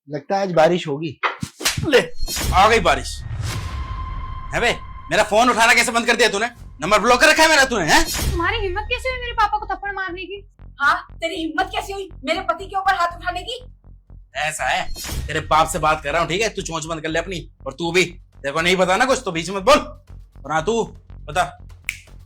लगता है आज बारिश होगी। ले आ गई बारिश। है बे, मेरा फोन उठाना कैसे बंद कर दिया तूने? नंबर ब्लॉक कर रखा है मेरा तूने? हैं? तुम्हारी हिम्मत कैसे हुई मेरे पापा को थप्पड़ मारने की? हाँ, तेरी हिम्मत कैसी हुई मेरे पति के ऊपर हाथ उठाने की? ऐसा है, तेरे बाप से बात कर रहा हूँ, ठीक है? तू चोंच बंद कर ले अपनी। और तू भी, तेरे को नहीं पता ना कुछ तो बीच में बोल। और हाँ तू बता,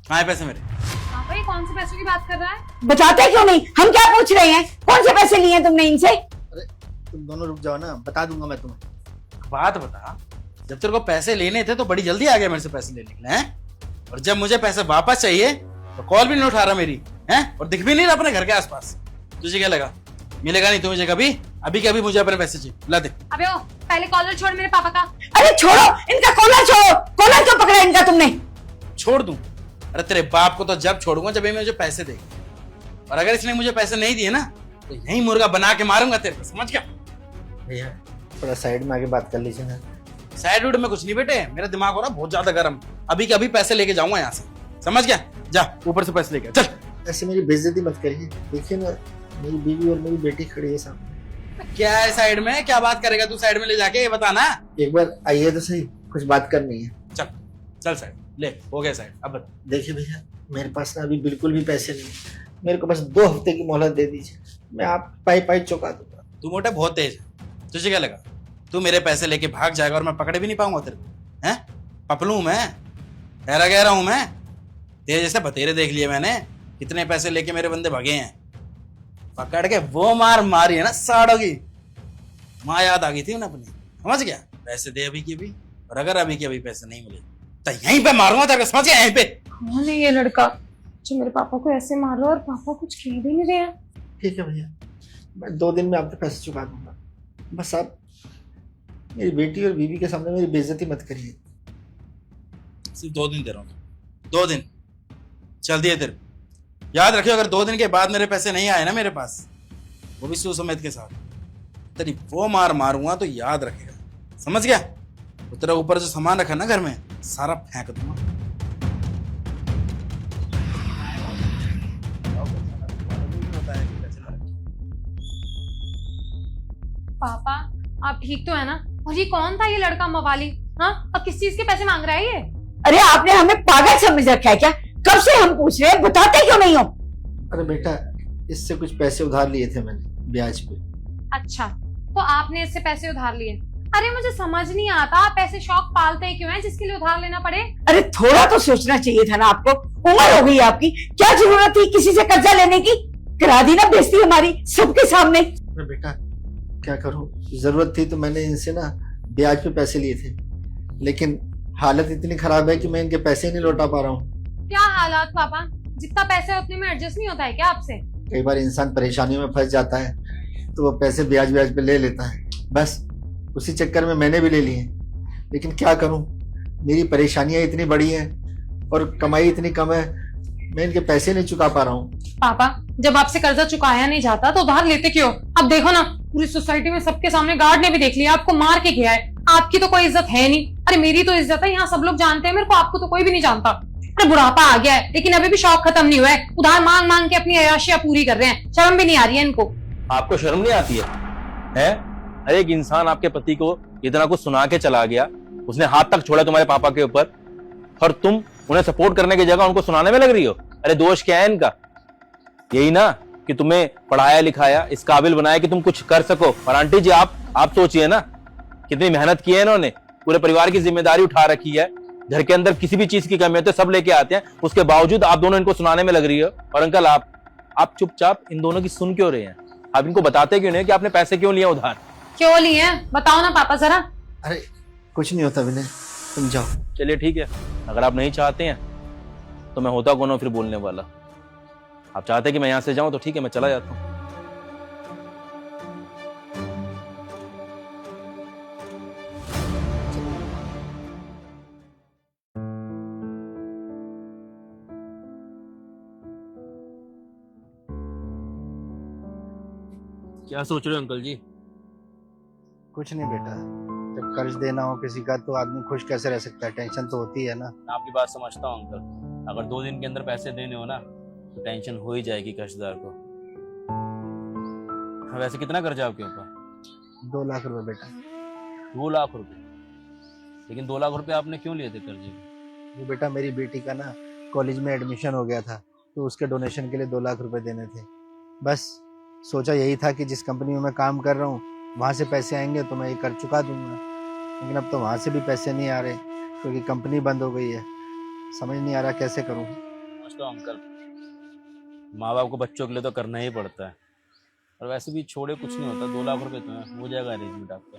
कहाँ है पैसे मेरे? पापा ये कौन से पैसों की बात कर रहा है? बताते क्यों नहीं? हम क्या पूछ रहे हैं? कौन से पैसे लिए तुमने इनसे? अरे तुम दोनों रुक जाओ ना, बता दूंगा मैं तुम्हें। बात बता, जब तेरे को पैसे लेने थे तो बड़ी जल्दी आ गया मेरे से पैसे लेने के लिए, हैं? और जब मुझे पैसे वापस चाहिए तो कॉल भी नहीं उठा रहा मेरी, हैं? और दिख भी नहीं रहा अपने घर के आसपास। तुझे क्या लगा मिलेगा नहीं तुझे कभी? अभी के अभी मुझे अपने पैसे चाहिए, ला दे। अबे ओ, पहले कॉलर छोड़ मेरे पापा का। अरे छोड़ो इनका कॉलर, छोड़ो। कॉलर क्यों पकड़ा इनका तुमने? छोड़ दूं? अरे तेरे बाप को तो जब छोड़ूंगा जब ये मुझे पैसे देगा। और अगर इसने मुझे पैसे नहीं दिए ना तो यही मुर्गा बना के मारूंगा तेरे को, समझ गया? भैया थोड़ा साइड में आके बात कर लीजिए ना। साइड वुड में कुछ नहीं बेटे, मेरा दिमाग हो रहा बहुत ज्यादा गर्म। अभी के अभी पैसे लेके जाऊंगा यहाँ से, समझ गया? जा ऊपर से पैसे लेके चल। ऐसे मेरी बेइज्जती मत करिए, देखिए ना मेरी बीवी और मेरी बेटी खड़ी है सामने। क्या है साइड में? क्या बात करेगा तू साइड में ले जाके, ये बता ना। एक बार आइए तो सही, कुछ बात करनी है। चल चल साइड ले, हो गया साइड। अब बता। देखिए भैया, मेरे पास ना अभी बिल्कुल भी पैसे नहीं है। मेरे को बस 2 हफ्ते की मोहलत दे दीजिए, मैं आप पाई पाई चुका दूंगा। तू मोटा बहुत तेज है, तुझे क्या लगा तू मेरे पैसे लेके भाग जाएगा और मैं पकड़े भी नहीं पाऊंगा तेरे को? हैं? पपलू हूं मैं, ठहरा गह रहा हूं मैं। तेरे जैसे बतेरे देख लिए मैंने, कितने पैसे लेके मेरे बंदे भागे हैं। पकड़ के वो मार मारी है ना साड़ों की, माँ याद आ गई थी उन्हें अपनी, समझ गया? पैसे दे अभी की अभी, और अगर अभी की अभी पैसे नहीं मिले तो यहीं पे मारूंगा तेरे को, समझ गया? यहीं पे। कौन है ये लड़का जो मेरे पापा को ऐसे मार रहा है और पापा कुछ कह भी नहीं रहे हैं? ठीक है भैया, मैं 2 दिन में आपके पैसे चुका दूंगा। बस आप मेरी बेटी और बीवी के सामने मेरी बेइज्जती मत करिए। सिर्फ 2 दिन दे रहा हूँ, 2 दिन चल दिए तेरे। याद रखियो, अगर 2 दिन के बाद मेरे पैसे नहीं आए ना मेरे पास, वो भी सुसमेत के साथ, तेरी वो मार मारूंगा तो याद रखेगा, समझ गया? वो तेरा ऊपर जो सामान रखा ना घर में सारा फेंक दूंगा। पापा आप ठीक तो है ना? और ये कौन था ये लड़का मवाली? हाँ, अब किस चीज के पैसे मांग रहा है ये? अरे आपने हमें पागल समझ रखा है क्या? कब से हम पूछ रहे हैं, बताते क्यों नहीं हो? अरे बेटा, इससे कुछ पैसे उधार लिए थे मैंने ब्याज पे। अच्छा, तो आपने इससे पैसे उधार लिए? अरे मुझे समझ नहीं आता आप ऐसे शौक पालते क्यों हैं जिसके लिए उधार लेना पड़े? अरे थोड़ा तो सोचना चाहिए था ना आपको। उम्र हो गई आपकी, क्या जरूरत थी किसी से कर्जा लेने की? करा दी ना बेइज्जती हमारी सबके सामने। अरे बेटा क्या करूं, जरूरत थी तो मैंने इनसे ना ब्याज पे पैसे लिए थे, लेकिन हालत इतनी खराब है कि मैं इनके पैसे ही नहीं लौटा पा रहा हूँ। क्या हालात पापा? जितना पैसा है उतने में एडजस्ट नहीं होता है क्या आपसे? कई बार इंसान परेशानियों में फंस जाता है तो वो पैसे ब्याज ब्याज पे ले लेता है, बस उसी चक्कर में मैंने भी ले लिए। लेकिन क्या करूं, मेरी परेशानियां इतनी बड़ी हैं और कमाई इतनी कम है, मैं इनके पैसे नहीं चुका पा रहा हूँ। पापा जब आपसे कर्जा चुकाया नहीं जाता तो उधार लेते क्यों? अब देखो ना, पूरी सोसाइटी में सबके सामने गार्ड ने भी देख लिया, आपको मार के गया है। आपकी तो कोई इज्जत है नहीं। अरे मेरी तो इज्जत है, यहाँ सब लोग जानते हैं मेरे को, आपको तो कोई भी नहीं जानता। अरे बुढ़ापा आ गया है लेकिन अभी भी शौक खत्म नहीं हुआ है, उधार मांग मांग के अपनी अय्याशियां पूरी कर रहे हैं। शर्म भी नहीं आ रही है इनको। आपको शर्म नहीं आती है? हैं? अरे एक इंसान आपके पति को इतना कुछ सुना के चला गया, उसने हाथ तक छोड़ा तुम्हारे पापा के ऊपर, और तुम उन्हें सपोर्ट करने की जगह उनको सुनाने में लग रही हो। अरे दोष क्या है इनका? यही ना कि तुम्हें पढ़ाया लिखाया, इस काबिल बनाया कि तुम कुछ कर सको। और आंटी जी आप सोचिए ना, कितनी मेहनत की है इन्होंने, पूरे परिवार की जिम्मेदारी उठा रखी है। घर के अंदर किसी भी चीज की कमी होती है सब लेके आते हैं, उसके बावजूद आप दोनों इनको सुनाने में लग रही हो। और अंकल आप चुपचाप इन दोनों की सुन क्यों रहे हैं? आप इनको बताते क्यों नहीं कि आपने पैसे क्यों लिए उधार? क्यों लिए हैं बताओ ना पापा जरा। अरे कुछ नहीं होता विनय, तुम जाओ। चलिए ठीक है, अगर आप नहीं चाहते हैं तो मैं होता कौन हूं फिर बोलने वाला। आप चाहते हैं कि मैं यहां से जाऊं तो ठीक है, मैं चला जाता हूं। क्या सोच रहे हो अंकल जी? कुछ नहीं बेटा, जब कर्ज देना हो किसी का तो आदमी खुश कैसे रह सकता है, टेंशन तो होती है ना। मैं आपकी बात समझता हूँ अंकल, अगर 2 दिन के अंदर पैसे देने हो ना तो टेंशन हो ही जाएगी कर्जदार को। वैसे कितना कर्जा आपके ऊपर? 2 लाख रुपए बेटा। 2 लाख रुपए? लेकिन 2 लाख रुपए आपने क्यों लिए थे कर्जे में? वो बेटा मेरी बेटी का ना कॉलेज में एडमिशन हो गया था, तो उसके डोनेशन के लिए 2 लाख रुपए देने थे। बस सोचा यही था कि जिस कंपनी में मैं काम कर रहा हूँ वहाँ से पैसे आएंगे तो मैं ये कर चुका दूंगा, लेकिन अब तो वहाँ से भी पैसे नहीं आ रहे क्योंकि कंपनी बंद हो गई है। समझ नहीं आ रहा कैसे करूँ। तो अंकल, माँ बाप को बच्चों के लिए तो करना ही पड़ता है, और वैसे भी छोड़े कुछ नहीं होता। 2 लाख रुपए तो है, हो जाएगा अरेंजमेंट आपका।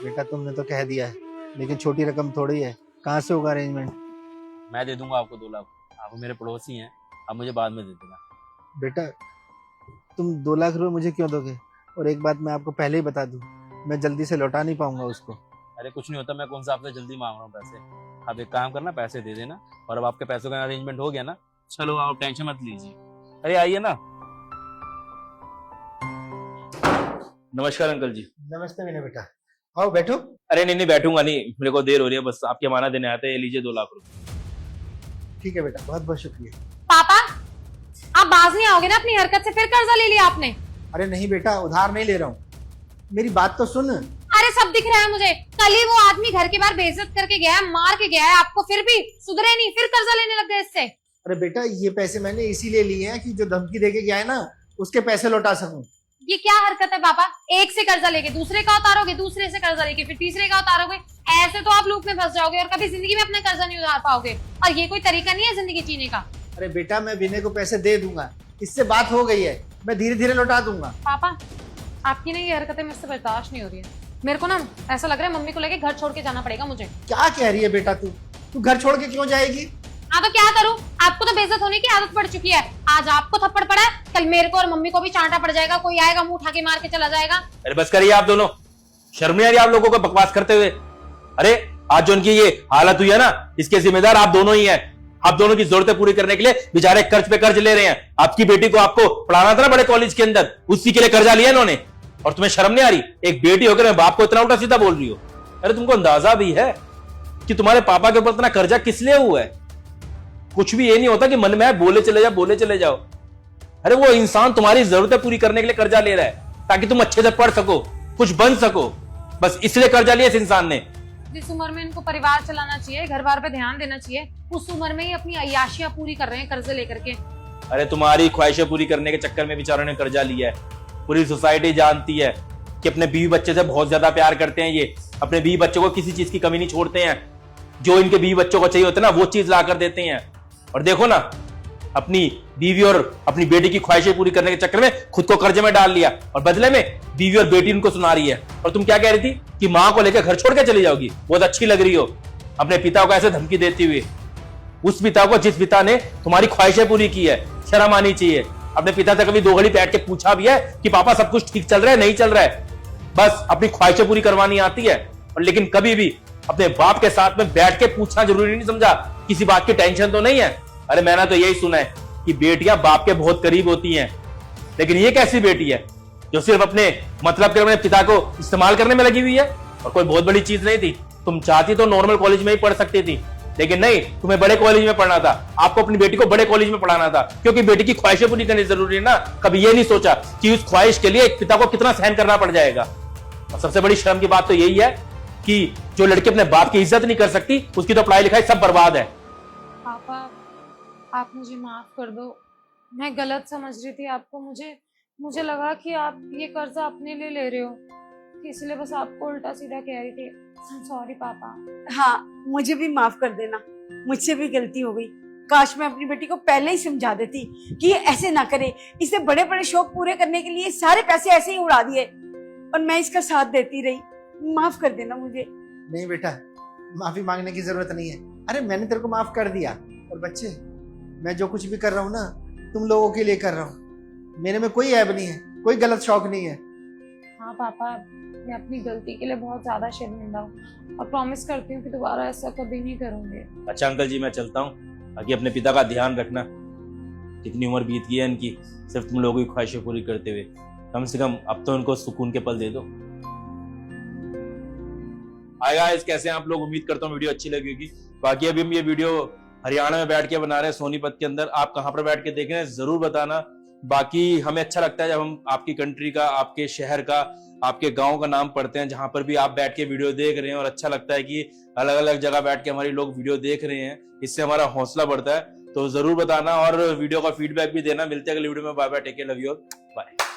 बेटा तुमने तो कह दिया है, लेकिन छोटी रकम थोड़ी है, कहाँ से होगा अरेंजमेंट? मैं दे दूंगा आपको 2 लाख। आप मेरे पड़ोसी हैं, आप मुझे बाद में दे देना। बेटा तुम 2 लाख रुपए मुझे क्यों दोगे? और एक बात मैं आपको पहले ही बता दूं, मैं जल्दी से लौटा नहीं पाऊंगा उसको। अरे कुछ नहीं होता, मैं कौन सा आपसे जल्दी मांग रहा हूँ पैसे। आप एक काम करना, पैसे दे देना, और अब आपके पैसों का अरेंजमेंट हो गया ना, चलो आप टेंशन मत लीजिए। अरे आइए ना। नमस्कार अंकल जी। नमस्ते विनय बेटा, आओ बैठो। अरे नहीं नहीं, बैठूंगा नहीं, मेरे को देर हो रही है, बस आपके अमानत देने आते हैं। ये लीजिए 2 लाख रुपए। ठीक है बेटा, बहुत बहुत शुक्रिया। पापा आप बाज नहीं आओगे ना अपनी हरकत से? फिर कर्जा ले लिया आपने? अरे नहीं बेटा, उधार नहीं ले रहा हूँ, मेरी बात तो सुन। अरे सब दिख रहा है मुझे। कल ही वो आदमी घर के बाहर बेइज्जत करके गया है, मार के गया है आपको, फिर भी सुधरे नहीं, फिर कर्जा लेने लग गए इससे। अरे बेटा ये पैसे मैंने इसीलिए लिए हैं कि जो धमकी देके गया है ना उसके पैसे लौटा सकूं। ये क्या हरकत है पापा? एक से कर्जा लेके दूसरे का उतारोगे, दूसरे से कर्जा लेके फिर तीसरे का उतारोगे, ऐसे तो आप लूप में फंस जाओगे और कभी जिंदगी में अपना कर्जा नहीं उतार पाओगे। और ये कोई तरीका नहीं है जिंदगी जीने का। अरे बेटा मैं विनय को पैसे दे दूंगा, इससे बात हो गई है, मैं धीरे धीरे लौटा दूंगा। पापा आपकी ना ये हरकतें मुझसे बर्दाश्त नहीं हो रही है। मेरे को ना ऐसा लग रहा है मम्मी को लेके घर छोड़ के जाना पड़ेगा मुझे। क्या कह रही है बेटा तू घर छोड़ के क्यों जाएगी? हाँ तो क्या करूँ, आपको तो बेइज्जत होने की आदत पड़ चुकी है। आज आपको थप्पड़ पड़ा है, कल मेरे को और मम्मी को भी चांटा पड़ जाएगा, कोई आएगा मुंह उठा के मार के चला जाएगा। अरे बस करिए आप दोनों, शर्म नहीं आ रही आप लोगों को बकवास करते हुए? अरे आज जो उनकी ये हालत हुई है ना, इसके जिम्मेदार आप दोनों ही हैं। आप दोनों की जरूरतें पूरी करने के लिए बेचारे कर्ज पे कर्ज ले रहे हैं। आपकी बेटी को आपको पढ़ाना था ना बड़े कॉलेज के अंदर, उसी के लिए कर्जा लिया इन्होंने, और तुम्हें शर्म नहीं आ रही? एक बेटी होकर मैं बाप को इतना उल्टा सीधा बोल रही हो? अरे तुमको अंदाजा भी है कि तुम्हारे पापा के ऊपर इतना कर्जा किस लिए हुआ है? कुछ भी ये नहीं होता कि मन में है बोले चले जाओ। अरे वो इंसान तुम्हारी जरूरतें पूरी करने के लिए कर्जा ले रहा है ताकि तुम अच्छे से पढ़ सको, कुछ बन सको, बस इसलिए कर्जा लिया इस इंसान ने। जिस उम्र में इनको परिवार चलाना चाहिए, घर बार पे ध्यान देना चाहिए, उस उम्र में ही अपनी अय्याशियां पूरी कर रहे हैं कर्जे लेकर के। अरे तुम्हारी ख्वाहिशें पूरी करने के चक्कर में बेचारों ने कर्जा लिया है। पूरी सोसाइटी जानती है कि अपने बीवी बच्चे से बहुत ज्यादा प्यार करते हैं ये, अपने बीवी बच्चों को किसी चीज की कमी नहीं छोड़ते हैं, जो इनके बीवी बच्चों को चाहिए होता है ना वो चीज ला कर देते हैं। और देखो ना, अपनी बीवी और अपनी बेटी की ख्वाहिशें पूरी करने के चक्कर में खुद को कर्जे में डाल लिया, और बदले में बीवी और बेटी उनको सुना रही है। और तुम क्या कह रही थी कि माँ को लेकर घर छोड़ के चली जाओगी? बहुत अच्छी लग रही हो अपने पिता को ऐसे धमकी देती हुए। उस पिता को जिस पिता ने तुम्हारी ख्वाहिशें पूरी की है, शर्म आनी चाहिए। अपने पिता से कभी 2 घड़ी बैठ के पूछा भी है कि पापा सब कुछ ठीक चल रहा है, नहीं चल रहा है? बस अपनी ख्वाहिशें पूरी करवानी आती है, और लेकिन कभी भी अपने बाप के साथ में बैठ के पूछना जरूरी नहीं समझा, किसी बात की टेंशन तो नहीं है? अरे मैंने तो यही सुना है कि बेटियां बाप के बहुत करीब होती हैं, लेकिन ये कैसी बेटी है जो सिर्फ अपने मतलब के अपने पिता को इस्तेमाल करने में लगी हुई है? और कोई बहुत बड़ी चीज नहीं थी, तुम चाहती तो नॉर्मल कॉलेज में ही पढ़ सकती थी, लेकिन नहीं, तुम्हें बड़े कॉलेज में पढ़ना था। आपको अपनी बेटी को बड़े कॉलेज में पढ़ाना था, क्योंकि बेटी की ख्वाहिशें पूरी करनी जरूरी है ना। कभी ये नहीं सोचा कि उस ख्वाहिश के लिए एक पिता को कितना सहन करना पड़ जाएगा। और सबसे बड़ी शर्म की बात तो यही है कि जो लड़की अपने बाप की इज्जत नहीं कर सकती, उसकी तो पढ़ाई लिखाई सब बर्बाद है। पापा आप मुझे माफ कर दो, मैं गलत समझ रही थी आपको। मुझे लगा कि आप ये कर्जा अपने लिए ले रहे हो, इसलिए बस आपको उल्टा सीधा कह रही थी। सॉरी पापा। हाँ मुझे भी माफ कर देना, मुझसे भी गलती हो गई। काश मैं अपनी बेटी को पहले ही समझा देती कि ये ऐसे ना करे, इसे बड़े बड़े शौक पूरे करने के लिए सारे पैसे ऐसे ही उड़ा दिए, और मैं इसका साथ देती रही। माफ कर देना मुझे। नहीं बेटा, माफी मांगने की जरूरत नहीं है। अरे मैंने तेरे को माफ कर दिया, और बच्चे मैं जो कुछ भी कर रहा हूँ ना तुम लोगों के लिए कर रहा हूँ, मेरे में कोई ऐब नहीं है, कोई गलत शौक नहीं है। हाँ पापा, मैं अपनी गलती के लिए बहुत ज्यादा शर्मिंदा हूँ, और प्रॉमिस करती हूँ कि दोबारा ऐसा कभी नहीं करूँगी। अच्छा अंकल जी, मैं चलता हूँ, बाकी अपने पिता का ध्यान रखना। कितनी उम्र बीत गई है इनकी सिर्फ तुम लोगों की ख्वाहिशें पूरी करते हुए, कम से कम अब तो उनको सुकून के पल दे दो। हाय गाइस, कैसे हैं आप लोग? उम्मीद करता हूँ वीडियो अच्छी लगी होगी। बाकी अभी हम ये वीडियो हरियाणा में बैठ के बना रहे हैं, सोनीपत के अंदर। आप कहाँ पर बैठ के देख रहे हैं जरूर बताना, बाकी हमें अच्छा लगता है जब हम आपकी कंट्री का, आपके शहर का, आपके गांव का नाम पढ़ते हैं, जहां पर भी आप बैठ के वीडियो देख रहे हैं, और अच्छा लगता है कि अलग अलग जगह बैठ के हमारे लोग वीडियो देख रहे हैं, इससे हमारा हौसला बढ़ता है। तो जरूर बताना और वीडियो का फीडबैक भी देना। मिलते हैं अगली वीडियो में। Bye bye, take care, love you all, bye.